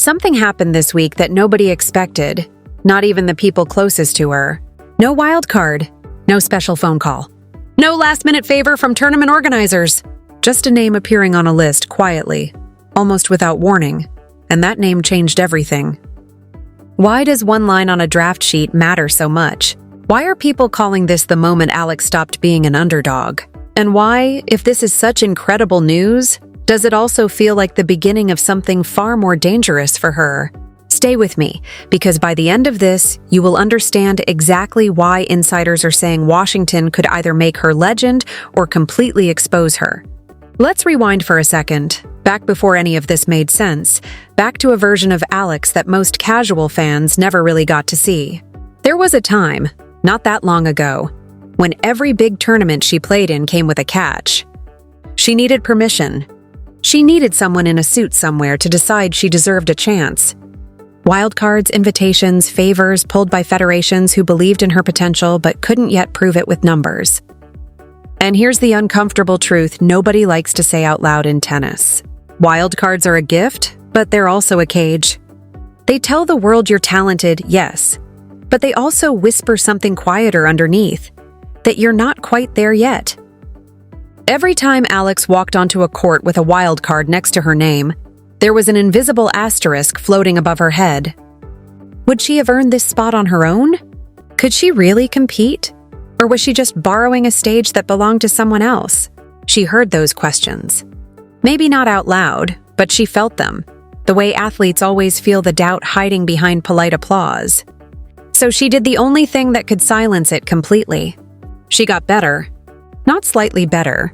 something happened this week that nobody expected, not even the people closest to her. No wild card, no special phone call, no last-minute favor from tournament organizers. Just a name appearing on a list quietly, almost without warning, and that name changed everything. Why does one line on a draft sheet matter so much? Why are people calling this the moment Alex stopped being an underdog? And why, if this is such incredible news, does it also feel like the beginning of something far more dangerous for her? Stay with me, because by the end of this, you will understand exactly why insiders are saying Washington could either make her legend or completely expose her. Let's rewind for a second, back before any of this made sense, back to a version of Alex that most casual fans never really got to see. There was a time, not that long ago, when every big tournament she played in came with a catch. She needed permission. She needed someone in a suit somewhere to decide she deserved a chance. Wildcards, invitations, favors pulled by federations who believed in her potential but couldn't yet prove it with numbers. And here's the uncomfortable truth nobody likes to say out loud in tennis. Wildcards are a gift, but they're also a cage. They tell the world you're talented, yes, but they also whisper something quieter underneath, that you're not quite there yet. Every time Alex walked onto a court with a wild card next to her name, there was an invisible asterisk floating above her head. Would she have earned this spot on her own? Could she really compete? Or was she just borrowing a stage that belonged to someone else? She heard those questions. Maybe not out loud, but she felt them, the way athletes always feel the doubt hiding behind polite applause. So she did the only thing that could silence it completely. She got better. Not slightly better.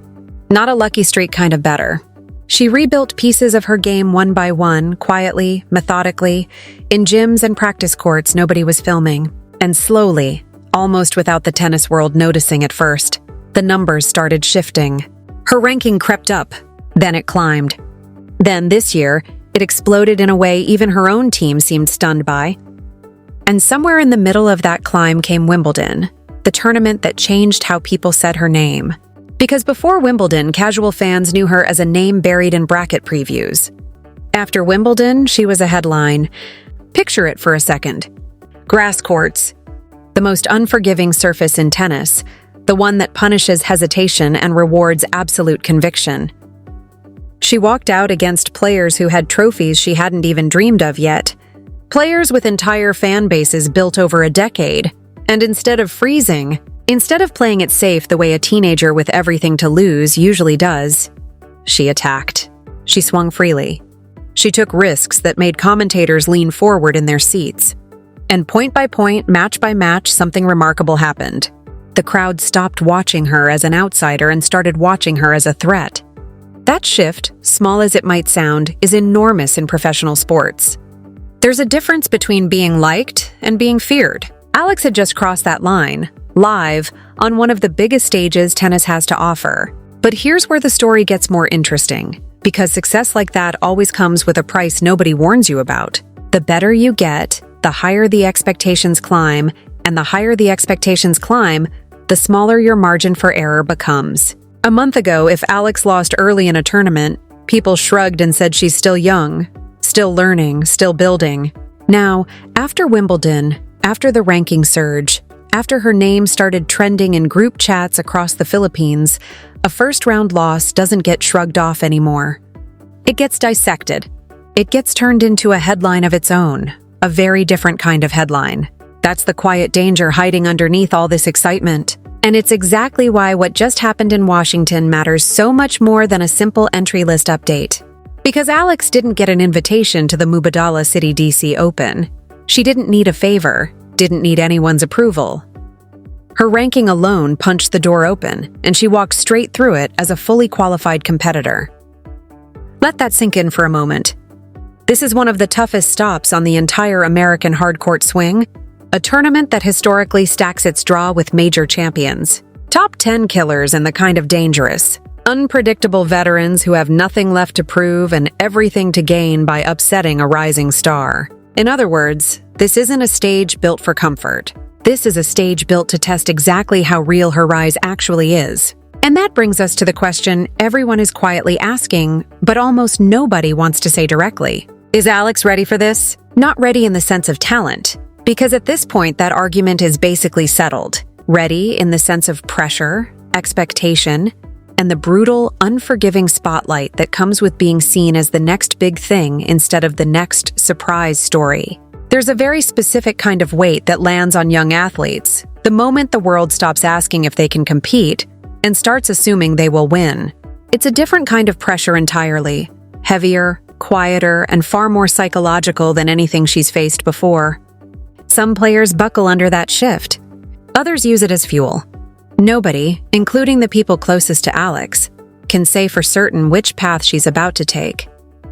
Not a lucky streak kind of better. She rebuilt pieces of her game one by one, quietly, methodically, in gyms and practice courts nobody was filming. And slowly, almost without the tennis world noticing at first, the numbers started shifting. Her ranking crept up, then it climbed. Then this year, it exploded in a way even her own team seemed stunned by. And somewhere in the middle of that climb came Wimbledon, the tournament that changed how people said her name. Because before Wimbledon, casual fans knew her as a name buried in bracket previews. After Wimbledon, she was a headline. Picture it for a second. Grass courts, the most unforgiving surface in tennis, the one that punishes hesitation and rewards absolute conviction. She walked out against players who had trophies she hadn't even dreamed of yet. Players with entire fan bases built over a decade. And instead of freezing, instead of playing it safe the way a teenager with everything to lose usually does, she attacked. She swung freely. She took risks that made commentators lean forward in their seats. And point by point, match by match, something remarkable happened. The crowd stopped watching her as an outsider and started watching her as a threat. That shift, small as it might sound, is enormous in professional sports. There's a difference between being liked and being feared. Alex had just crossed that line, live, on one of the biggest stages tennis has to offer. But here's where the story gets more interesting, because success like that always comes with a price nobody warns you about. The better you get, the higher the expectations climb, and the higher the expectations climb, the smaller your margin for error becomes. A month ago, if Alex lost early in a tournament, people shrugged and said she's still young, still learning, still building. Now, after Wimbledon, after the ranking surge, after her name started trending in group chats across the Philippines, a first-round loss doesn't get shrugged off anymore. It gets dissected. It gets turned into a headline of its own, a very different kind of headline. That's the quiet danger hiding underneath all this excitement. And it's exactly why what just happened in Washington matters so much more than a simple entry list update. Because Alex didn't get an invitation to the Mubadala City DC Open. She didn't need a favor, didn't need anyone's approval. Her ranking alone punched the door open, and she walked straight through it as a fully qualified competitor. Let that sink in for a moment. This is one of the toughest stops on the entire American hardcourt swing, a tournament that historically stacks its draw with major champions. Top 10 killers and the kind of dangerous, unpredictable veterans who have nothing left to prove and everything to gain by upsetting a rising star. In other words, this isn't a stage built for comfort. This is a stage built to test exactly how real her rise actually is. And that brings us to the question everyone is quietly asking, but almost nobody wants to say directly. Is Alex ready for this? Not ready in the sense of talent, because at this point that argument is basically settled. Ready in the sense of pressure, expectation, and the brutal, unforgiving spotlight that comes with being seen as the next big thing instead of the next surprise story. There's a very specific kind of weight that lands on young athletes the moment the world stops asking if they can compete and starts assuming they will win. It's a different kind of pressure entirely, heavier, quieter, and far more psychological than anything she's faced before. Some players buckle under that shift. Others use it as fuel. Nobody, including the people closest to Alex, can say for certain which path she's about to take.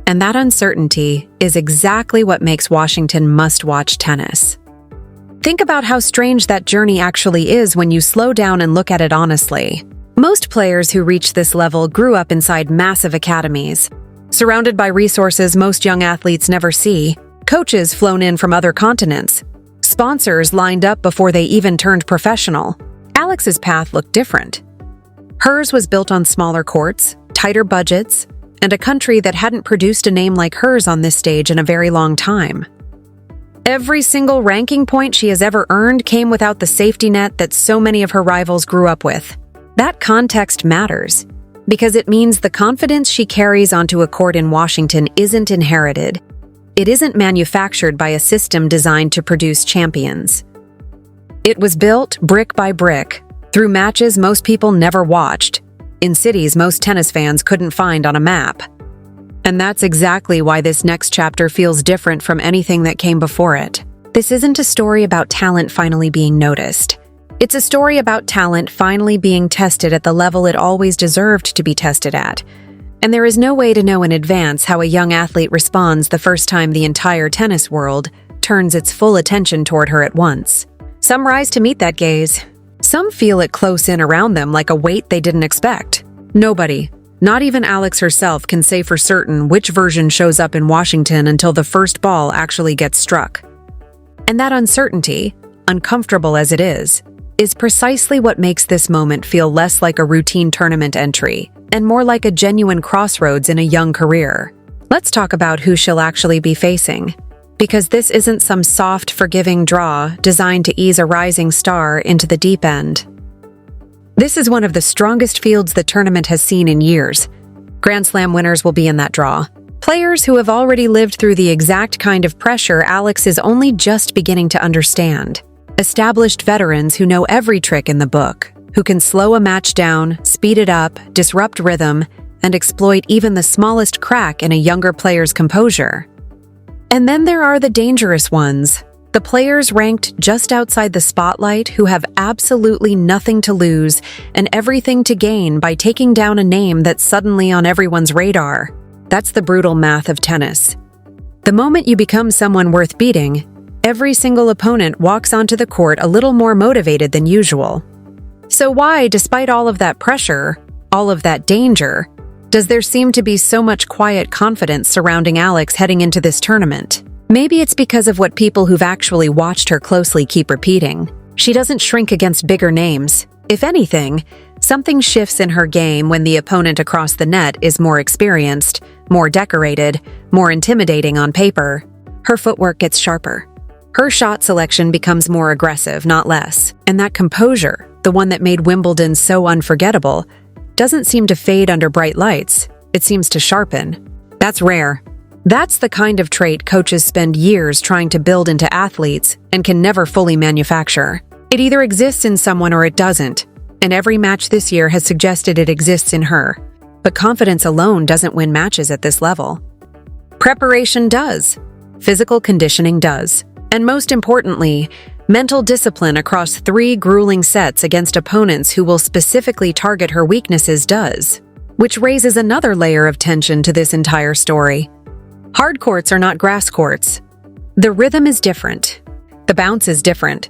And that uncertainty is exactly what makes Washington must-watch tennis. Think about how strange that journey actually is when you slow down and look at it honestly. Most players who reach this level grew up inside massive academies, surrounded by resources most young athletes never see, coaches flown in from other continents, sponsors lined up before they even turned professional. Alex's path looked different. Hers was built on smaller courts, tighter budgets, and a country that hadn't produced a name like hers on this stage in a very long time. Every single ranking point she has ever earned came without the safety net that so many of her rivals grew up with. That context matters, because it means the confidence she carries onto a court in Washington isn't inherited. It isn't manufactured by a system designed to produce champions. It was built brick by brick, through matches most people never watched, in cities most tennis fans couldn't find on a map. And that's exactly why this next chapter feels different from anything that came before it. This isn't a story about talent finally being noticed. It's a story about talent finally being tested at the level it always deserved to be tested at. And there is no way to know in advance how a young athlete responds the first time the entire tennis world turns its full attention toward her at once. Some rise to meet that gaze. Some feel it close in around them like a weight they didn't expect. Nobody, not even Alex herself, can say for certain which version shows up in Washington until the first ball actually gets struck. And that uncertainty, uncomfortable as it is precisely what makes this moment feel less like a routine tournament entry and more like a genuine crossroads in a young career. Let's talk about who she'll actually be facing, because this isn't some soft, forgiving draw designed to ease a rising star into the deep end. This is one of the strongest fields the tournament has seen in years. Grand Slam winners will be in that draw. Players who have already lived through the exact kind of pressure Alex is only just beginning to understand. Established veterans who know every trick in the book, who can slow a match down, speed it up, disrupt rhythm, and exploit even the smallest crack in a younger player's composure. And then there are the dangerous ones, the players ranked just outside the spotlight who have absolutely nothing to lose and everything to gain by taking down a name that's suddenly on everyone's radar. That's the brutal math of tennis. The moment you become someone worth beating, every single opponent walks onto the court a little more motivated than usual. So why, despite all of that pressure, all of that danger, does there seem to be so much quiet confidence surrounding Alex heading into this tournament? Maybe it's because of what people who've actually watched her closely keep repeating. She doesn't shrink against bigger names. If anything, something shifts in her game when the opponent across the net is more experienced, more decorated, more intimidating on paper. Her footwork gets sharper. Her shot selection becomes more aggressive, not less. And that composure, the one that made Wimbledon so unforgettable, doesn't seem to fade under bright lights. It seems to sharpen. That's rare. That's the kind of trait coaches spend years trying to build into athletes and can never fully manufacture. It either exists in someone or it doesn't, and every match this year has suggested it exists in her. But confidence alone doesn't win matches at this level. Preparation does. Physical conditioning does. And most importantly, mental discipline across 3 grueling sets against opponents who will specifically target her weaknesses does. Which raises another layer of tension to this entire story. Hard courts are not grass courts. The rhythm is different. The bounce is different.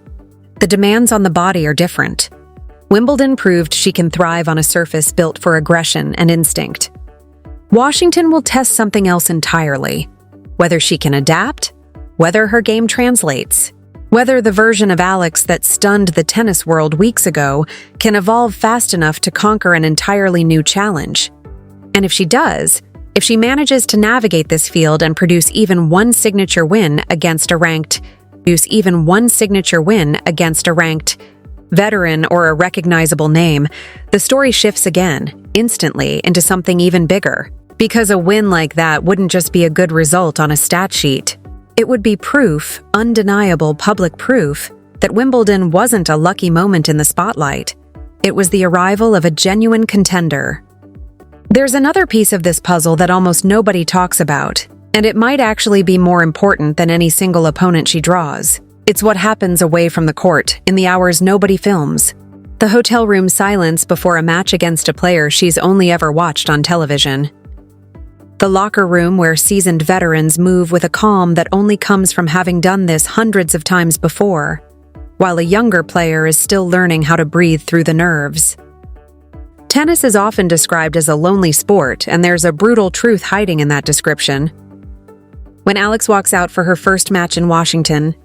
The demands on the body are different. Wimbledon proved she can thrive on a surface built for aggression and instinct. Washington will test something else entirely. Whether she can adapt, whether her game translates, whether the version of Alex that stunned the tennis world weeks ago can evolve fast enough to conquer an entirely new challenge. And if she does, If she manages to navigate this field and produce even one signature win against a ranked veteran or a recognizable name, the story shifts again, instantly, into something even bigger. Because a win like that wouldn't just be a good result on a stat sheet. It would be proof, undeniable public proof, that Wimbledon wasn't a lucky moment in the spotlight. It was the arrival of a genuine contender. There's another piece of this puzzle that almost nobody talks about, and it might actually be more important than any single opponent she draws. It's what happens away from the court, in the hours nobody films. The hotel room silence before a match against a player she's only ever watched on television. The locker room where seasoned veterans move with a calm that only comes from having done this hundreds of times before, while a younger player is still learning how to breathe through the nerves. Tennis is often described as a lonely sport, and there's a brutal truth hiding in that description. When Alex walks out for her first match in Washington,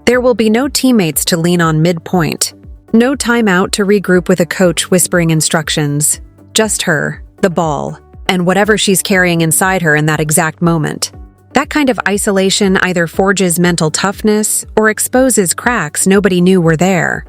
there will be no teammates to lean on mid-point, no timeout to regroup with a coach whispering instructions, just her, the ball, and whatever she's carrying inside her in that exact moment. That kind of isolation either forges mental toughness or exposes cracks nobody knew were there.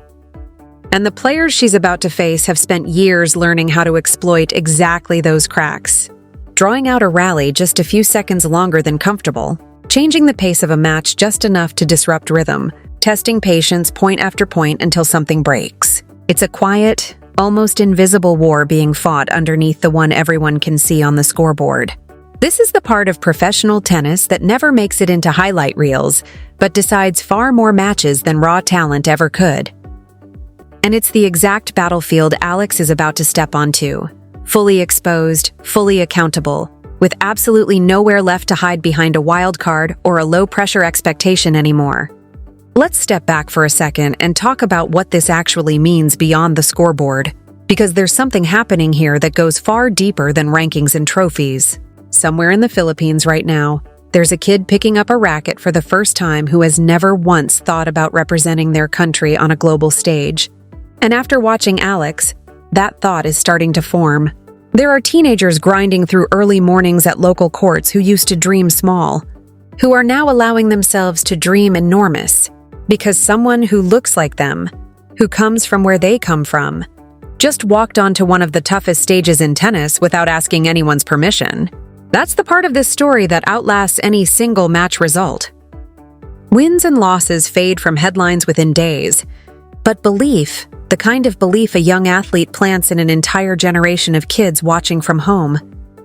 And the players she's about to face have spent years learning how to exploit exactly those cracks, drawing out a rally just a few seconds longer than comfortable, changing the pace of a match just enough to disrupt rhythm, testing patience point after point until something breaks. It's a quiet, almost invisible war being fought underneath the one everyone can see on the scoreboard. This is the part of professional tennis that never makes it into highlight reels, but decides far more matches than raw talent ever could. And it's the exact battlefield Alex is about to step onto, fully exposed, fully accountable, with absolutely nowhere left to hide behind a wild card or a low-pressure expectation anymore. Let's step back for a second and talk about what this actually means beyond the scoreboard, because there's something happening here that goes far deeper than rankings and trophies. Somewhere in the Philippines right now, there's a kid picking up a racket for the first time who has never once thought about representing their country on a global stage. And after watching Alex, that thought is starting to form. There are teenagers grinding through early mornings at local courts who used to dream small, who are now allowing themselves to dream enormous, because someone who looks like them, who comes from where they come from, just walked onto one of the toughest stages in tennis without asking anyone's permission. That's the part of this story that outlasts any single match result. Wins and losses fade from headlines within days, but belief, the kind of belief a young athlete plants in an entire generation of kids watching from home,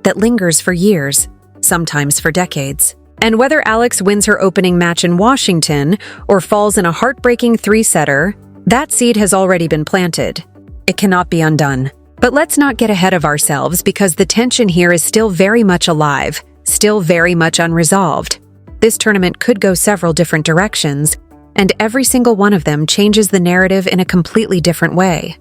that lingers for years, sometimes for decades. And whether Alex wins her opening match in Washington or falls in a heartbreaking three-setter, that seed has already been planted. It cannot be undone. But let's not get ahead of ourselves, because the tension here is still very much alive, still very much unresolved. This tournament could go several different directions, and every single one of them changes the narrative in a completely different way.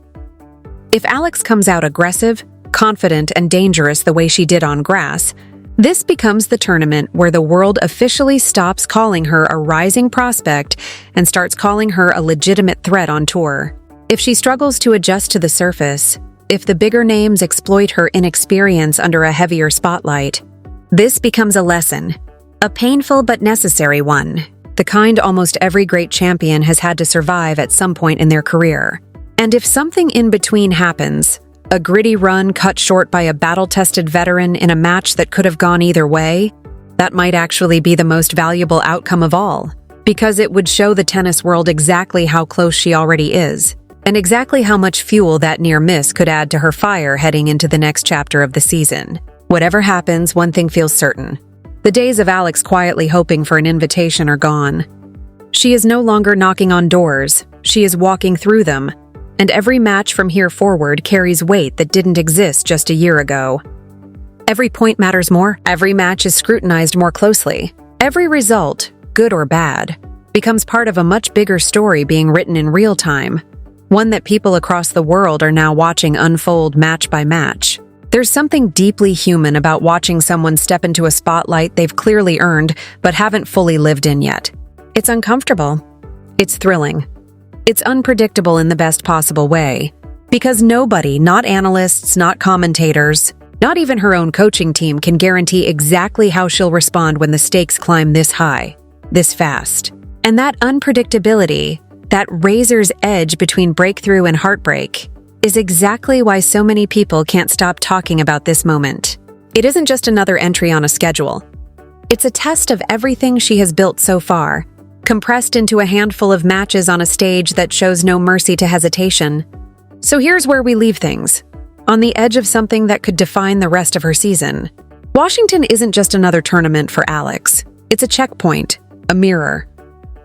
If Alex comes out aggressive, confident, and dangerous the way she did on grass, this becomes the tournament where the world officially stops calling her a rising prospect and starts calling her a legitimate threat on tour. If she struggles to adjust to the surface, if the bigger names exploit her inexperience under a heavier spotlight, this becomes a lesson, a painful but necessary one, the kind almost every great champion has had to survive at some point in their career. And if something in between happens, a gritty run cut short by a battle-tested veteran in a match that could have gone either way, that might actually be the most valuable outcome of all, because it would show the tennis world exactly how close she already is, and exactly how much fuel that near miss could add to her fire heading into the next chapter of the season. Whatever happens, one thing feels certain. The days of Alex quietly hoping for an invitation are gone. She is no longer knocking on doors, she is walking through them, and every match from here forward carries weight that didn't exist just a year ago. Every point matters more, every match is scrutinized more closely. Every result, good or bad, becomes part of a much bigger story being written in real time, one that people across the world are now watching unfold match by match. There's something deeply human about watching someone step into a spotlight they've clearly earned but haven't fully lived in yet. It's uncomfortable. It's thrilling. It's unpredictable in the best possible way, because nobody, not analysts, not commentators, Not even her own coaching team can guarantee exactly how she'll respond when the stakes climb this high, this fast. And that unpredictability, that razor's edge between breakthrough and heartbreak, is exactly why so many people can't stop talking about this moment. It isn't just another entry on a schedule. It's a test of everything she has built so far, compressed into a handful of matches on a stage that shows no mercy to hesitation. So here's where we leave things, on the edge of something that could define the rest of her season. Washington isn't just another tournament for Alex. It's a checkpoint, a mirror.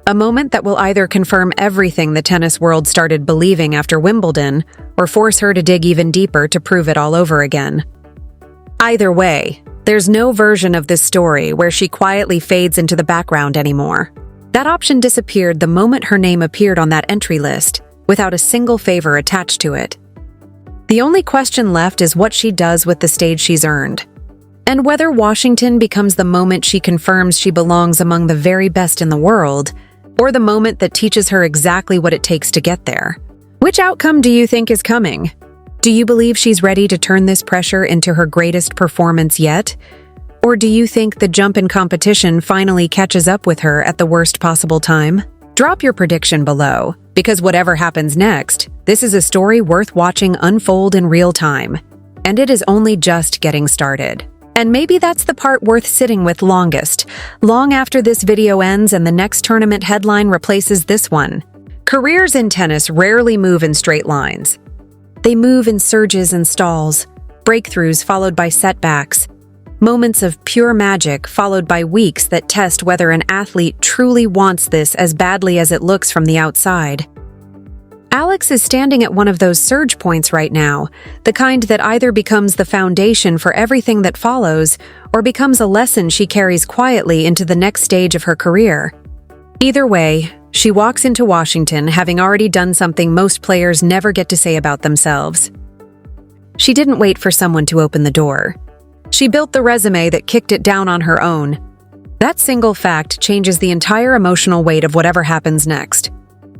A moment that will either confirm everything the tennis world started believing after Wimbledon, or force her to dig even deeper to prove it all over again. Either way, there's no version of this story where she quietly fades into the background anymore. That option disappeared the moment her name appeared on that entry list, without a single favor attached to it. The only question left is what she does with the stage she's earned, and whether Washington becomes the moment she confirms she belongs among the very best in the world, or the moment that teaches her exactly what it takes to get there. Which outcome do you think is coming? Do you believe she's ready to turn this pressure into her greatest performance yet? Or do you think the jump in competition finally catches up with her at the worst possible time? Drop your prediction below, because whatever happens next, this is a story worth watching unfold in real time. And it is only just getting started. And maybe that's the part worth sitting with longest, long after this video ends and the next tournament headline replaces this one. Careers in tennis rarely move in straight lines. They move in surges and stalls, breakthroughs followed by setbacks, moments of pure magic followed by weeks that test whether an athlete truly wants this as badly as it looks from the outside. Alex is standing at one of those surge points right now, the kind that either becomes the foundation for everything that follows or becomes a lesson she carries quietly into the next stage of her career. Either way, she walks into Washington having already done something most players never get to say about themselves. She didn't wait for someone to open the door. She built the resume that kicked it down on her own. That single fact changes the entire emotional weight of whatever happens next.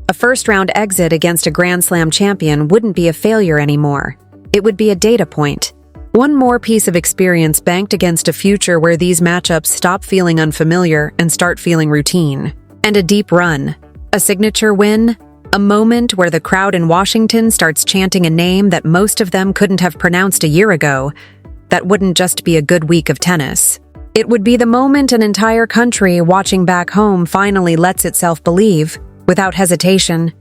A first-round exit against a Grand Slam champion wouldn't be a failure anymore. It would be a data point. One more piece of experience banked against a future where these matchups stop feeling unfamiliar and start feeling routine. And a deep run, a signature win, a moment where the crowd in Washington starts chanting a name that most of them couldn't have pronounced a year ago. That wouldn't just be a good week of tennis. It would be the moment an entire country watching back home finally lets itself believe, without hesitation,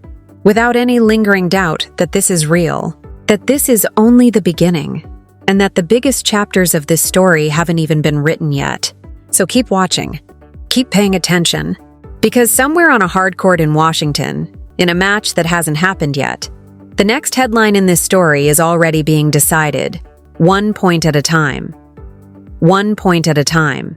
without any lingering doubt, that this is real, that this is only the beginning, and that the biggest chapters of this story haven't even been written yet. So keep watching, keep paying attention, because somewhere on a hard court in Washington, in a match that hasn't happened yet, the next headline in this story is already being decided, 1 point at a time. 1 point at a time.